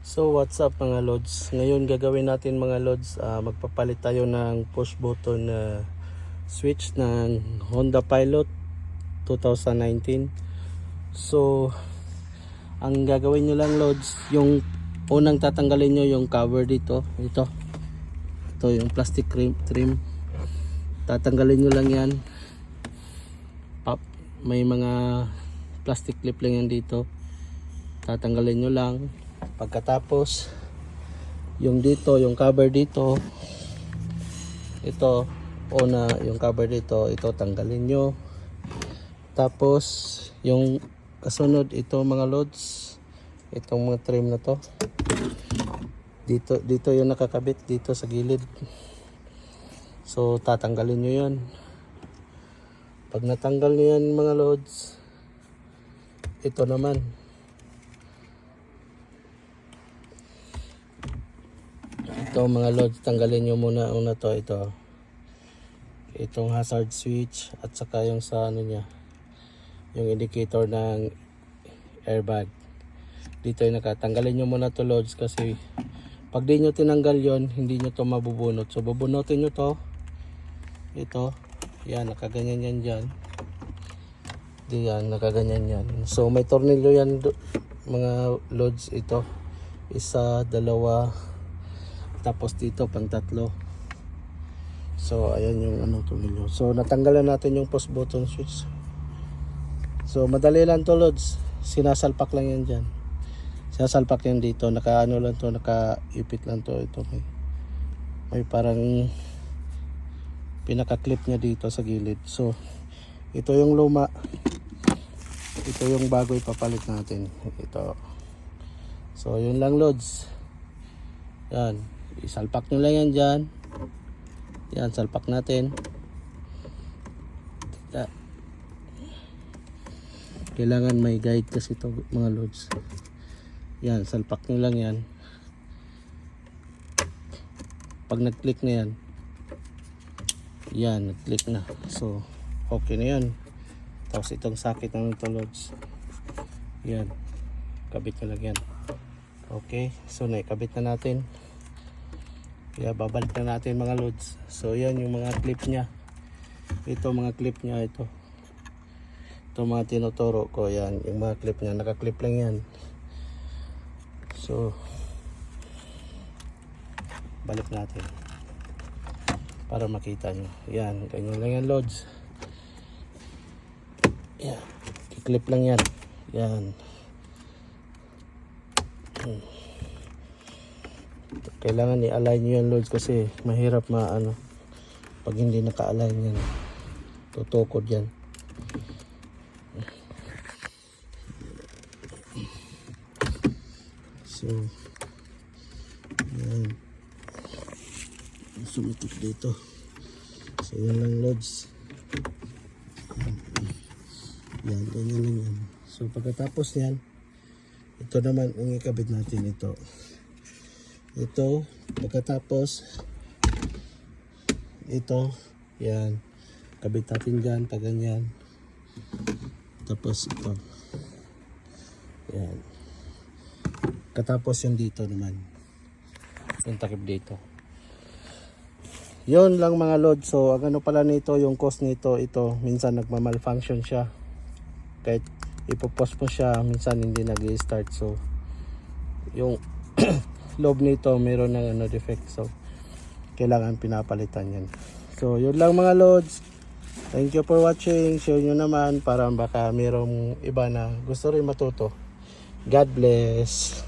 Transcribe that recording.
So what's up mga lods, ngayon gagawin natin mga lods, magpapalit tayo ng push button switch ng Honda Pilot 2019. So ang gagawin nyo lang lods, yung unang tatanggalin nyo yung cover dito, ito yung plastic trim, tatanggalin nyo lang yan. May mga plastic clip lang yan dito, tatanggalin nyo lang. Pagkatapos yung dito, yung cover dito, ito yung cover dito, ito tanggalin nyo. Tapos yung kasunod, ito mga loads, itong mga trim na to, dito yung nakakabit dito sa gilid. So tatanggalin nyo yan. Pag natanggal nyo yan mga loads, ito naman, ito mga loads, tanggalin nyo muna to, itong hazard switch at saka yung sa ano nya, yung indicator ng airbag. Dito yung nakatanggalin nyo muna to loads, kasi pag di nyo tinanggal yon, hindi nyo to mabubunot. So bubunutin nyo to, ito yan, nakaganyan yan dyan, diyan nakaganyan yan. So may tornilyo yan mga loads, ito isa, dalawa, tapos dito pang tatlo. So ayan yung ano tornilyo. So natanggalan natin yung push button switch. So madali lang to loads, sinasalpak lang yan dyan, sinasalpak yan dito, naka ano lang to, nakaipit lang to. Ito may parang pinaka-clip nya dito sa gilid. So ito yung luma, ito yung bago ipapalit natin, ito. So yun lang loads, yan, isalpak nyo lang yan dyan, yan, salpak natin. Kailangan may guide kasi ito mga loads, yan, salpak nyo lang yan. Pag nag-click na yan, yan, nag-click na, so okay na yan. Tapos itong socket ng ito loads, yan, kabit na lang yan. Okay, so naikabit na natin. Kaya babalik na natin mga loads. So yan yung mga clip nya, ito mga clip nya, ito mga tinuturo ko, yan yung mga clip nya, naka-clip lang yan. So balik natin para makita nyo, yan, ganyan lang yan loads, yan, i-clip lang yan, yan. Kailangan i-align nyo yan loads, kasi mahirap maano pag hindi naka-align yan, tutukod yan. So yan, sumitok dito. So yan lang loads, yan, ganyan lang yan. So pagkatapos yan, ito naman ang ikabit natin, ito pagkatapos ito, yan, kabit natin dyan, taganyan. Tapos ito, yan, katapos yung dito naman, yung takip dito. Yun lang mga load. So ang ano pala nito, yung cost nito, ito minsan nagma-malfunction siya, kahit ipopost mo siya, minsan hindi nag-i-start. So yung loob nito mayroon ng ano defect, so kailangan pinapalitan yan. So yun lang mga loads, thank you for watching. Share nyo naman para baka mayroong iba na gusto rin matuto. God bless.